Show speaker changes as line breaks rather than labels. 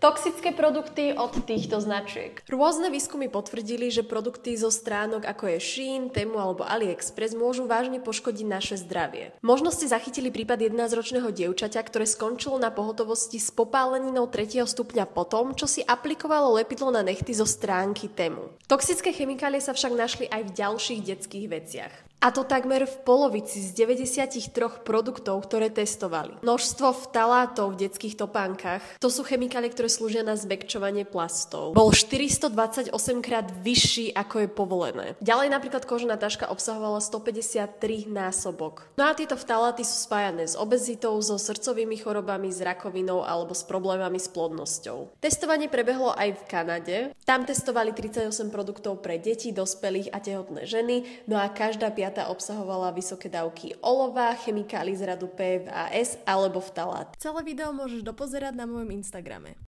Toxické produkty od týchto značiek. Rôzne výskumy potvrdili, že produkty zo stránok ako je Shein, Temu alebo AliExpress môžu vážne poškodiť naše zdravie. Možno ste zachytili prípad 11-ročného dievčaťa, ktoré skončilo na pohotovosti s popáleninou 3. stupňa po tom, čo si aplikovalo lepidlo na nechty zo stránky Temu. Toxické chemikálie sa však našli aj v ďalších detských veciach. A to takmer v polovici z 93 produktov, ktoré testovali. Množstvo vtalátov v detských topánkach, to sú chemikálie, ktoré slúžia na zmäkčovanie plastov, bol 428 krát vyšší, ako je povolené. Ďalej napríklad kožená taška obsahovala 153 násobok. No a tieto vtaláty sú spájané s obezitou, so srdcovými chorobami, s rakovinou alebo s problémami s plodnosťou. Testovanie prebehlo aj v Kanade. Tam testovali 38 produktov pre deti, dospelých a tehotné ženy, no a každá piata obsahovala vysoké dávky olova, chemikálií z radu PFAS alebo vtalát.
Celé video môžeš dopozerať na mojom Instagrame.